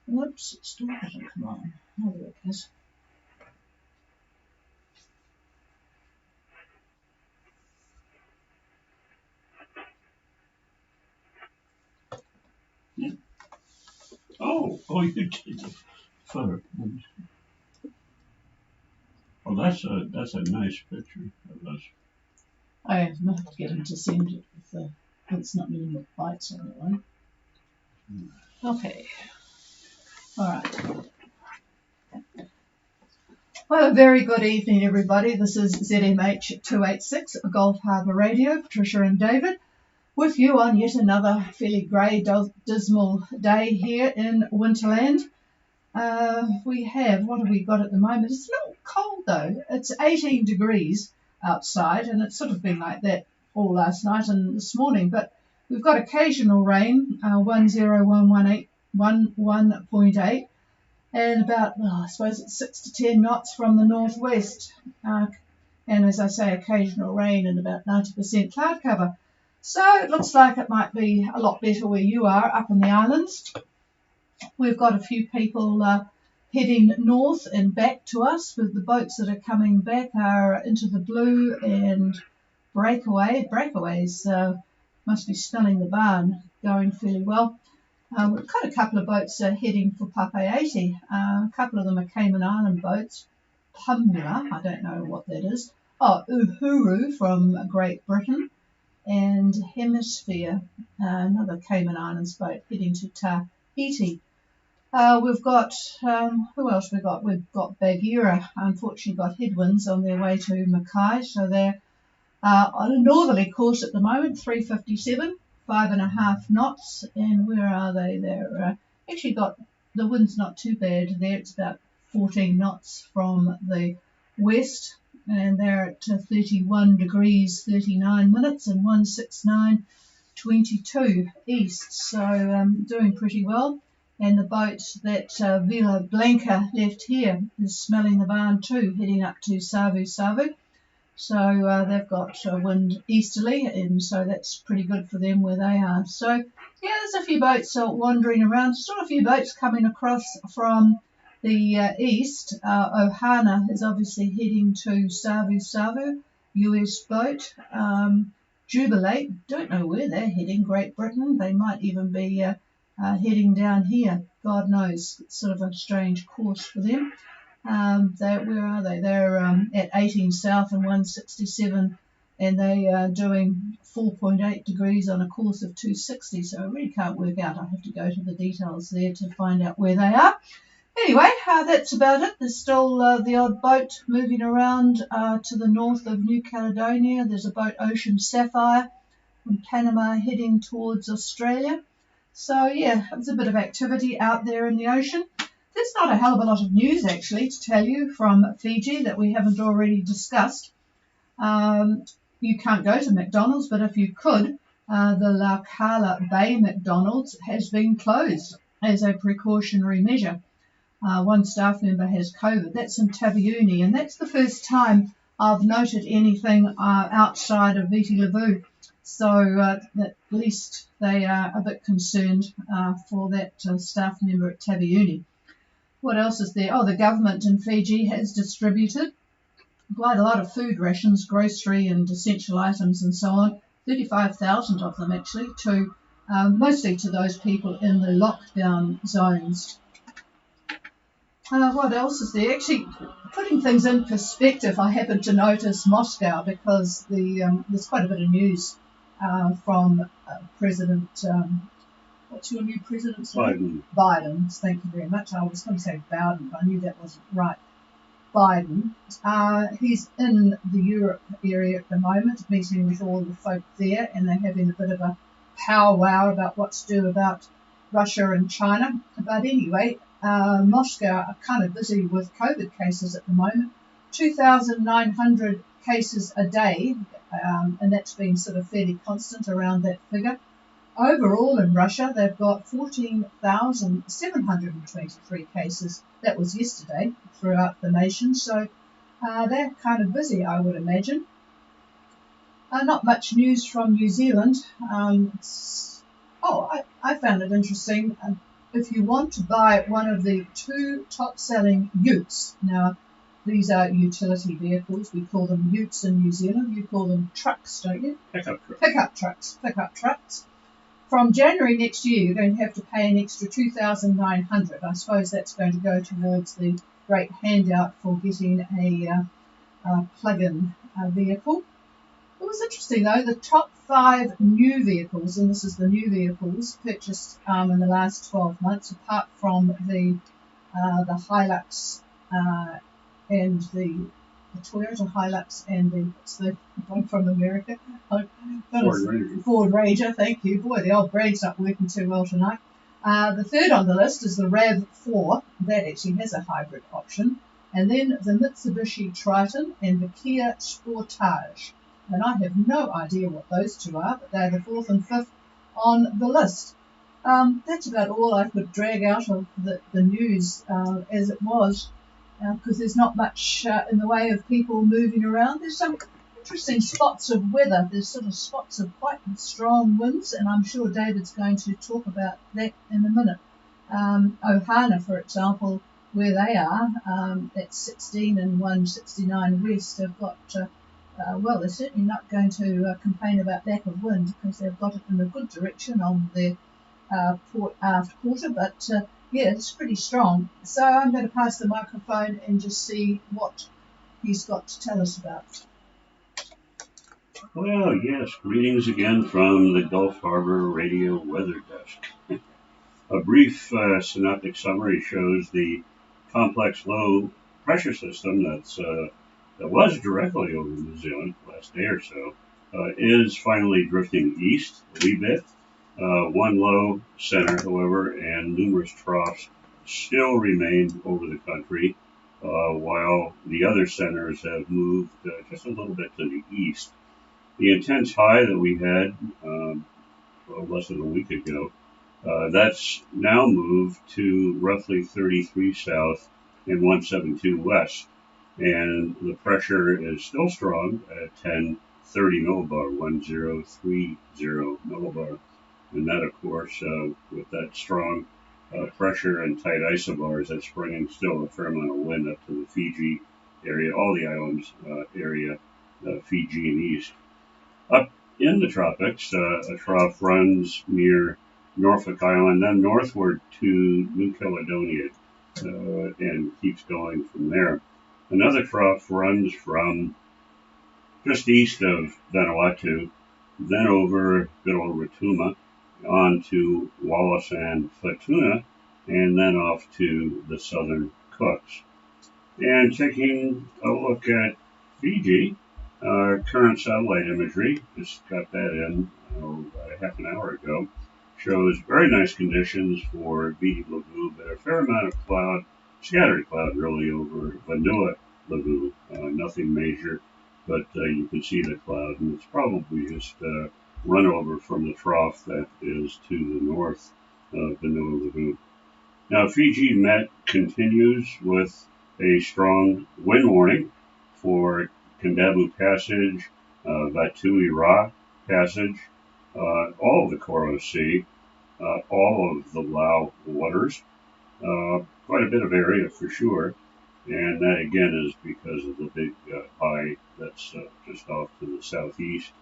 Whoops, it still hasn't come on. Oh, there it is. Yeah. Oh, you did the photo. Well, that's a nice picture of us. I have to get him to send it if it's not many more bites on that one. Okay. All right. Well, a very good evening, everybody. This is ZMH 286 Gulf Harbour Radio. Patricia and David with you on yet another fairly grey, dismal day here in Winterland. What have we got at the moment? It's a little cold though. It's 18 degrees outside, and it's sort of been like that all last night and this morning. But we've got occasional rain, 101.8, and about, I suppose it's 6 to 10 knots from the northwest. And as I say, occasional rain and about 90% cloud cover. So it looks like it might be a lot better where you are up in the islands. We've got a few people heading north and back to us, with the boats that are coming back are Into the Blue and Breakaway. Breakaways must be smelling the barn, going fairly well. We've got a couple of boats heading for Papeete. A couple of them are Cayman Island boats. Pumula, I don't know what that is. Oh, Uhuru from Great Britain, and Hemisphere, another Cayman Islands boat heading to Tahiti. We've got, who else we got? We've got Bagheera, unfortunately got headwinds on their way to Mackay, so they're on a northerly course at the moment, 357, 5.5 knots, and where are they? They're actually got, the wind's not too bad there, it's about 14 knots from the west, and they're at 31 degrees 39 minutes and 169.22 east, so doing pretty well. And the boat that Vila Blanca left here is smelling the barn too, heading up to Savu Savu. So they've got wind easterly, and so that's pretty good for them where they are. So yeah, there's a few boats wandering around. Still a few boats coming across from the east. Ohana is obviously heading to Savu Savu, US boat. Jubilate, don't know where they're heading, Great Britain. They might even be heading down here. God knows, it's sort of a strange course for them. Where are they? They're at 18 south and 167, and they are doing 4.8 degrees on a course of 260, so I really can't work out. I have to go to the details there to find out where they are. Anyway, that's about it. There's still the odd boat moving around to the north of New Caledonia. There's a boat, Ocean Sapphire, from Panama heading towards Australia. So yeah, there's a bit of activity out there in the ocean. There's not a hell of a lot of news, actually, to tell you from Fiji that we haven't already discussed. You can't go to McDonald's, but if you could, the Laukala Bay McDonald's has been closed as a precautionary measure. One staff member has COVID. That's in Taveuni, and that's the first time I've noted anything outside of Viti Levu. So at least they are a bit concerned for that staff member at Taveuni. What else is there? Oh, the government in Fiji has distributed quite a lot of food rations, grocery and essential items and so on, 35,000 of them actually, to mostly to those people in the lockdown zones. What else is there? Actually, putting things in perspective, I happened to notice Moscow because there's quite a bit of news from President... what's your new president's name? Biden. Thank you very much. I was going to say Bowden, but I knew that wasn't right. Biden. He's in the Europe area at the moment, meeting with all the folk there, and they're having a bit of a powwow about what to do about Russia and China. But anyway, Moscow are kind of busy with COVID cases at the moment. 2,900 cases a day, and that's been sort of fairly constant around that figure. Overall in Russia, they've got 14,723 cases. That was yesterday throughout the nation. So they're kind of busy, I would imagine. Not much news from New Zealand. I found it interesting. if you want to buy one of the 2 top-selling utes, now these are utility vehicles, we call them utes in New Zealand, you call them trucks, don't you? Pickup trucks. From January next year, you're going to have to pay an extra $2,900. I suppose that's going to go towards the great handout for getting a plug-in vehicle. It was interesting though, the top 5 new vehicles, and this is the new vehicles purchased in the last 12 months, apart from the Hilux and the Toyota Hilux and the one from America, Ford Ranger. Thank you. Boy, the old brain's not working too well tonight. The third on the list is the RAV4. That actually has a hybrid option. And then the Mitsubishi Triton and the Kia Sportage. And I have no idea what those 2 are, but they're the 4th and 5th on the list. That's about all I could drag out of the news as it was, because there's not much in the way of people moving around. There's some interesting spots of weather. There's sort of spots of quite strong winds, and I'm sure David's going to talk about that in a minute. Ohana, for example, where they are, at 16 and 169 west, have got, well, they're certainly not going to complain about lack of wind, because they've got it in a good direction on their port aft quarter, but yeah, it's pretty strong. So I'm going to pass the microphone and just see what he's got to tell us about. Well, yes, greetings again from the Gulf Harbor Radio Weather Desk. A brief synoptic summary shows the complex low pressure system that was directly over New Zealand last day or so is finally drifting east a wee bit. One low center, however, and numerous troughs still remain over the country, while the other centers have moved just a little bit to the east. The intense high that we had less than a week ago, that's now moved to roughly 33 south and 172 west. And the pressure is still strong at 1030 millibar, 1030 millibar. And that, of course, with that strong pressure and tight isobars, that's bringing still a fair amount of wind up to the Fiji area, all the islands area, Fiji and east. Up in the tropics, a trough runs near Norfolk Island, then northward to New Caledonia, and keeps going from there. Another trough runs from just east of Vanuatu, then over good old Rotuma, on to Wallis and Futuna, and then off to the southern Cooks. And taking a look at Fiji, current satellite imagery, just got that in about a half an hour ago, shows very nice conditions for Viti Levu, but a fair amount of cloud, scattered cloud really, over Vanua Levu. Nothing major, but you can see the cloud, and it's probably just run over from the trough that is to the north of Vanua Levu. Now, Fiji Met continues with a strong wind warning for Kendabu Passage, Vatui Ra Passage, all of the Koro Sea, all of the Lao waters, quite a bit of area for sure. And that again is because of the big high that's just off to the southeast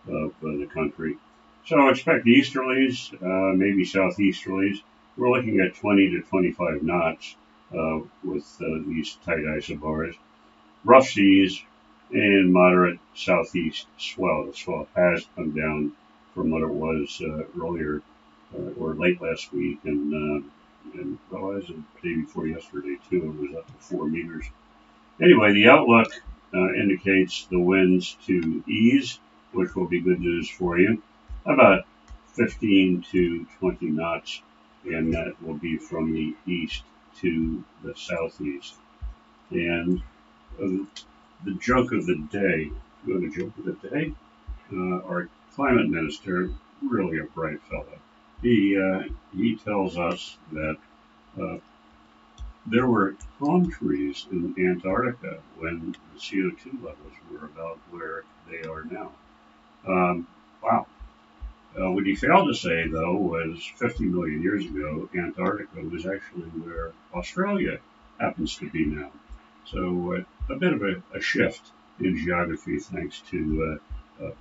of the country. So expect easterlies, maybe southeasterlies. We're looking at 20 to 25 knots with these tight isobars. Rough seas and moderate southeast swell. The swell has come down from what it was earlier or late last week, and well, as of the day before yesterday too, it was up to 4 meters. Anyway, the outlook indicates the winds to ease, which will be good news for you. About 15 to 20 knots, and that will be from the east to the southeast. And the joke of the day, our climate minister, really a bright fellow. He tells us that there were palm trees in Antarctica when the CO2 levels were about where they are now. Wow. What he failed to say, though, was 50 million years ago, Antarctica was actually where Australia happens to be now. So a bit of a shift in geography thanks to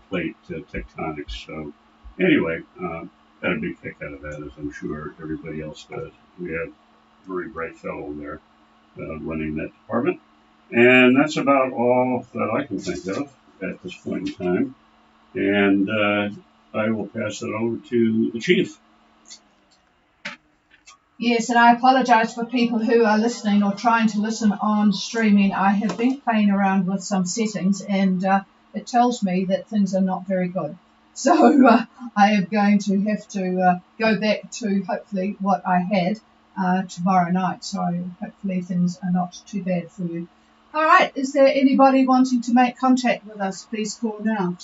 plate tectonics. So anyway, got a big kick out of that, as I'm sure everybody else does. We have a very bright fellow there running that department. And that's about all that I can think of at this point in time. And I will pass it over to the chief. Yes, and I apologise for people who are listening or trying to listen on streaming. I have been playing around with some settings, and it tells me that things are not very good. So I am going to have to go back to hopefully what I had tomorrow night. So hopefully things are not too bad for you. All right, is there anybody wanting to make contact with us? Please call now.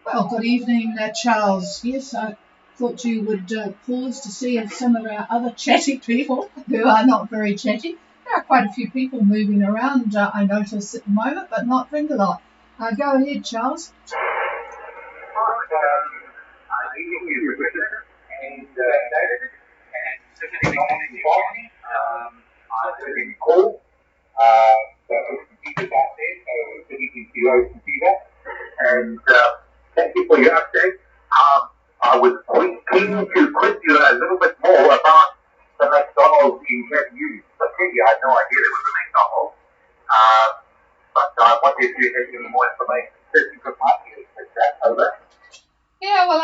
Well, good evening, Charles. Yes, I thought you would pause to see if some of our other chatty people, who are not very chatty, there are quite a few people moving around, I notice at the moment, but not Ringalot. Go ahead, Charles. And thank you for your update. I was keen to quiz you a little bit more about the McDonald's in Kenya. So clearly I had no idea there was a McDonald's. But I wondered if you had any more information. Certainly from my view, that over. Yeah, well,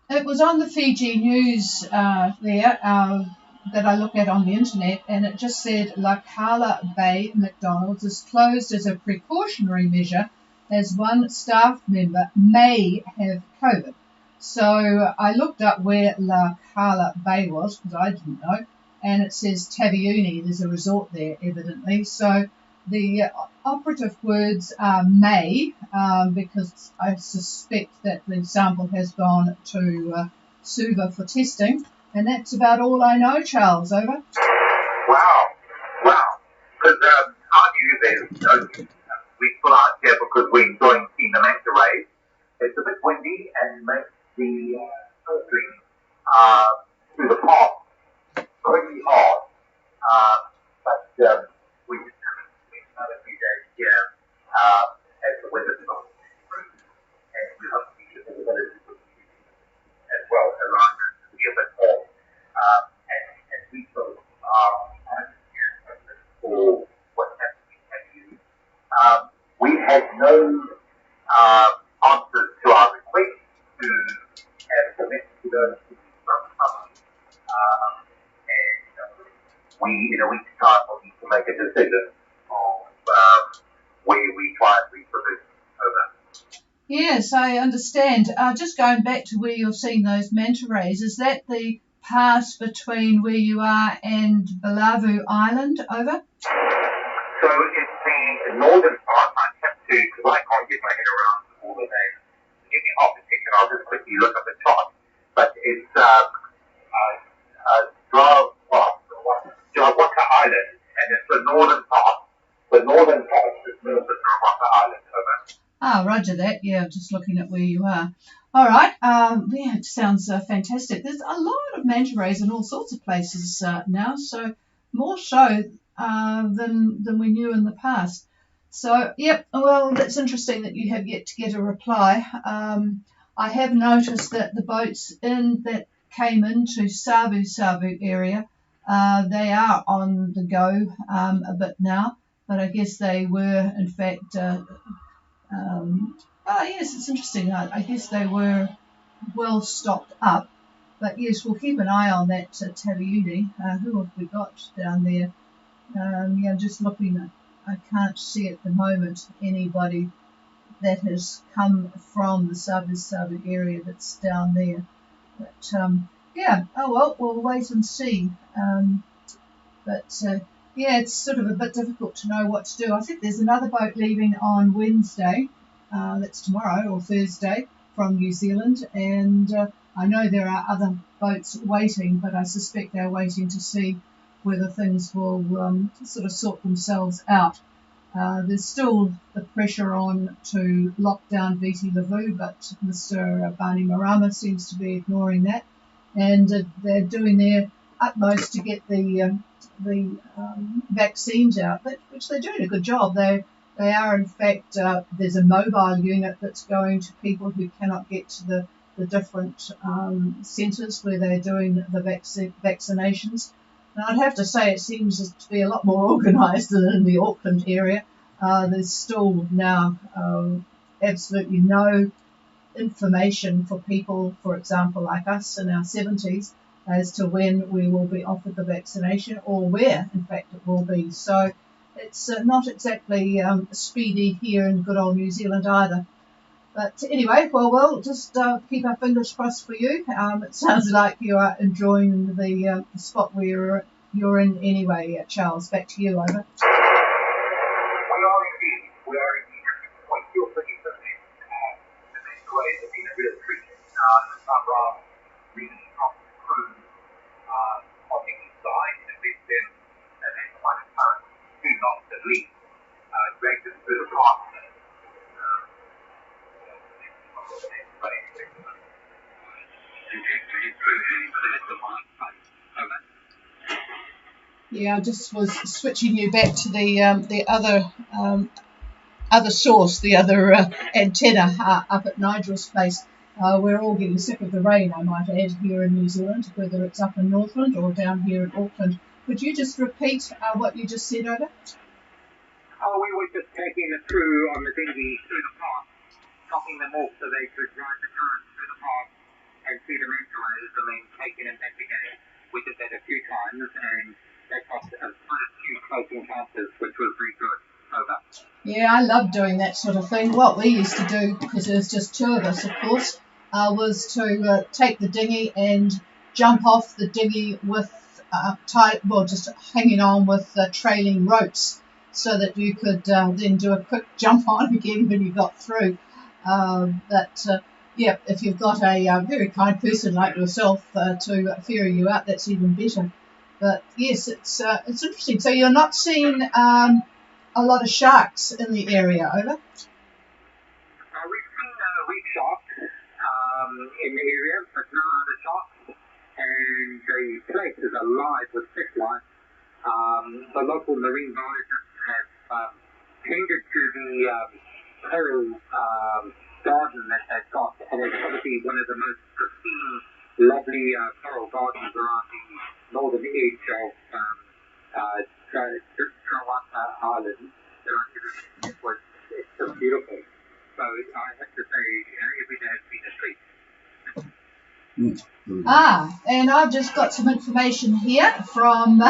it was on the Fiji News that I look at on the internet, and it just said Lakala Bay McDonald's is closed as a precautionary measure as one staff member may have COVID. So I looked up where Lakala Bay was, because I didn't know, and it says Taveuni. There's a resort there, evidently. So the operative words are may, because I suspect that the sample has gone to Suva for testing. And that's about all I know, Charles. Over. Wow. Because I knew there's we fly out here because we're enjoying seeing the manta rays. It's a bit windy and makes the filtering through the path pretty hard. But we spent another few days here as the weather's not improved. And we hope to see the weather as well around us to be a bit more. And we feel for what's happening at you. We had no answers to our request to have permission to go to some company. And we, in a week's time, will need to make a decision of where we try and reproduce over. Yes, I understand. Just going back to where you're seeing those manta rays, is that the pass between where you are and Balavu Island? Over. So it's the northern part. I have to, because I can't get my head around all the names. Give me half a second, I'll just quickly look at the chart. But it's Jawaka Island, and it's the northern part. The northern part is north of Jawaka Island. Over. Roger that. Yeah, just looking at where you are. All right. Yeah, it sounds fantastic. There's a lot of manta rays in all sorts of places now, so more so than we knew in the past. So, yep, well, that's interesting that you have yet to get a reply. I have noticed that the boats that came into Savu area, they are on the go a bit now, but I guess they were, in fact, yes, it's interesting. I guess they were well stocked up, but yes, we'll keep an eye on that Taveuni. Who have we got down there? Yeah, just looking. I can't see at the moment anybody that has come from the Savu area that's down there. But yeah, oh well, we'll wait and see. Yeah, it's sort of a bit difficult to know what to do. I think there's another boat leaving on Wednesday. That's tomorrow or Thursday from New Zealand, and I know there are other boats waiting, but I suspect they're waiting to see whether things will sort of sort themselves out. There's still the pressure on to lock down Viti Levu, but Mr. Barney Marama seems to be ignoring that, and they're doing their utmost to get the vaccines out, which they're doing a good job. They are, in fact, there's a mobile unit that's going to people who cannot get to the different centres where they're doing the vaccinations. And I'd have to say it seems to be a lot more organised than in the Auckland area. There's still now absolutely no information for people, for example, like us in our 70s, as to when we will be offered the vaccination or where, in fact, it will be. So it's not exactly speedy here in good old New Zealand either. But anyway, well, we'll just keep our fingers crossed for you. It sounds like you are enjoying the spot where you're in anyway, Charles. Back to you, over. We are indeed. We are indeed. Quite still pretty certain. The mental ways have been a real treat. Barbara really from the crew hopping inside and with them and then quite apparent 2 knots at least. Dragged them through the park. Yeah, I just was switching you back to the other source, the other antenna up at Nigel's place. We're all getting sick of the rain, I might add, here in New Zealand, whether it's up in Northland or down here in Auckland. Could you just repeat what you just said, over? Oh, we were just taking the crew on the dinghy through the park, topping them off so they could ride the current through the park and see the manta rays and then taking them back again. We did that a few times and that got quite a few close encounters, which was very good. Over. Yeah, I love doing that sort of thing. What we used to do, because there's just 2 of us, of course, was to take the dinghy and jump off the dinghy with just hanging on with trailing ropes, so that you could then do a quick jump on again when you got through. Yeah, if you've got a very kind person like yourself to ferry you out, that's even better. But yes, it's interesting. So you're not seeing a lot of sharks in the area, over? We've seen reef sharks in the area, but no other sharks. And the place is alive with fish life. The local marine biologists have tended to the coral garden that they've got, and it's obviously one of the most pristine, lovely coral gardens around the northern edge of Trawaka Island. It's just beautiful. So I have to say, every day has been a treat. And I've just got some information here from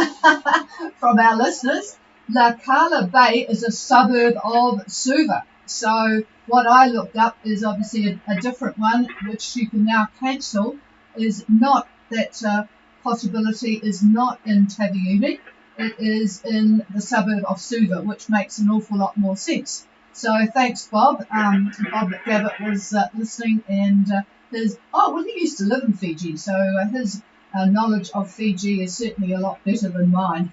from our listeners. La Cala Bay is a suburb of Suva. So what I looked up is obviously a different one, which you can now cancel. Is not that possibility is not in Taveuni. It is in the suburb of Suva, which makes an awful lot more sense. So thanks, Bob. Bob McGavitt was listening, and he used to live in Fiji, so his knowledge of Fiji is certainly a lot better than mine.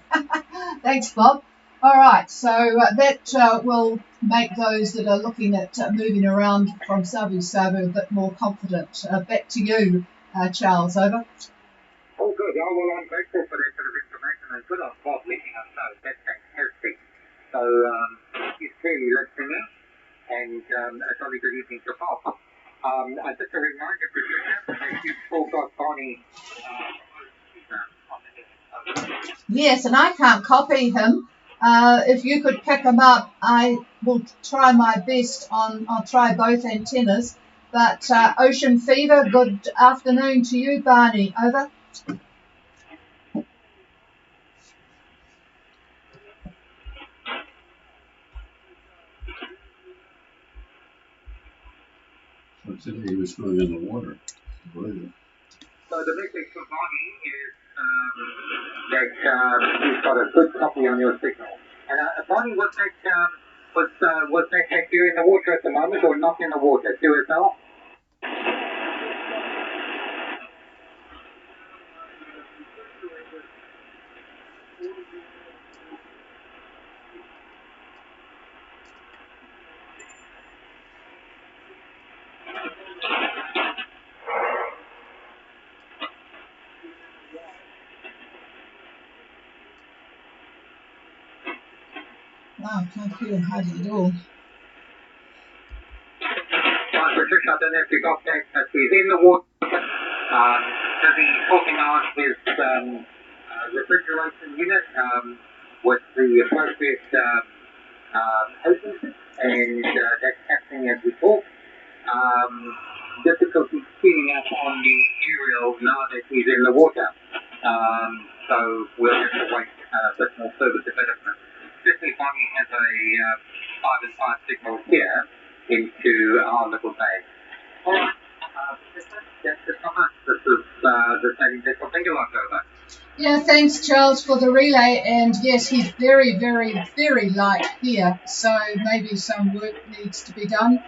Thanks, Bob. All right, so that will make those that are looking at moving around from Savu a bit more confident. Back to you, Charles, over. Oh, good. Oh, well, I'm grateful for that bit of information, and good on Bob letting us know. That's fantastic. So he's clearly listening, and it's only good evening to Bob. Just a reminder, Patricia, that you've still got Bonnie on the desk. Yes, and I can't copy him. If you could pick him up, I will try my best I'll try both antennas. But Ocean Fever, good afternoon to you, Barney. Over. So today he was swimming in the water. So the message for Bonnie is that you've got a good copy on your signal. And Bonnie, was that you in the water at the moment, or not in the water? To herself? I can't hear him hardly at all. Patricia, I don't know if you got that, but he's in the water. Busy sorting out his refrigeration unit with the appropriate hoses, and that's happening as we talk. Difficulty tuning up on the aerial now that he's in the water. So we'll have to wait a bit more further development. Certainly Bonnie has a 5 and 5 signal here into our little bay. Alright, that's it from us. This is the Sailing Vessel Fingerlock over. Yeah, thanks Charles for the relay, and yes, he's very, very, very light here, so maybe some work needs to be done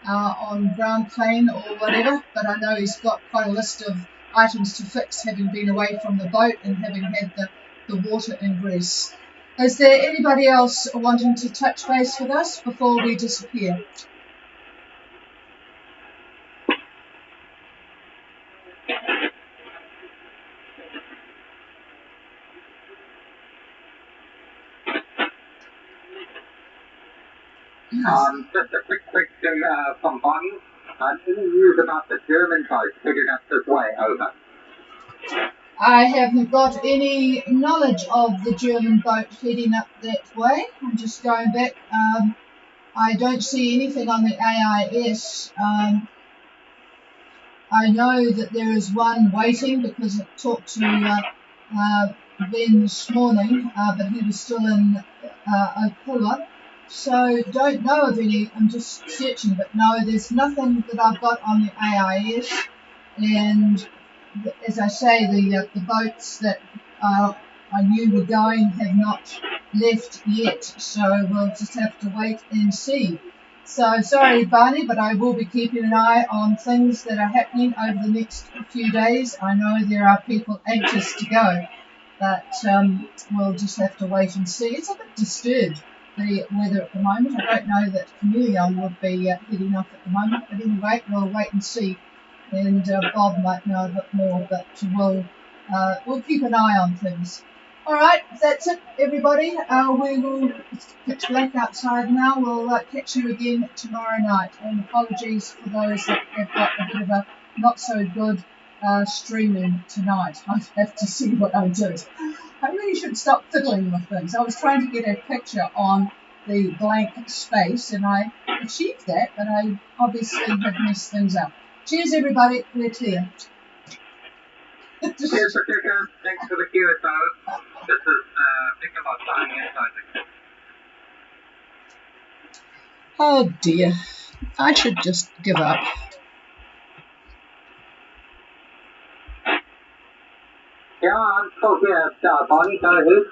on ground plane or whatever, but I know he's got quite a list of items to fix, having been away from the boat and having had the water ingress. Is there anybody else wanting to touch base with us before we disappear? Just a quick question from Bonnie. Any news about the German boat headed up this way? Over. I haven't got any knowledge of the German boat heading up that way. I'm just going back. I don't see anything on the AIS. I know that there is one waiting because I talked to Ben this morning, but he was still in Okula. So don't know of any. I'm just searching, but no, there's nothing that I've got on the AIS. And as I say, the boats that I knew were going have not left yet, so we'll just have to wait and see. So sorry, Barney, but I will be keeping an eye on things that are happening over the next few days. I know there are people anxious to go, but we'll just have to wait and see. It's a bit disturbed, the weather at the moment. I don't know that Chameleon would be heading off at the moment, but anyway, we'll wait and see. And Bob might know a bit more, but we'll keep an eye on things. All right, that's it, everybody. We will pitch black outside now. We'll catch you again tomorrow night. And apologies for those that have got a bit of a not so good streaming tonight. I have to see what I did. I really should stop fiddling with things. I was trying to get a picture on the blank space, and I achieved that, but I obviously have messed things up. Cheers, everybody. We're clear. Cheers, Patricia. Thanks for the QSO. This is Nicola signing in. Oh dear. I should just give up. Yeah, I'm still here, Bonnie. Go ahead.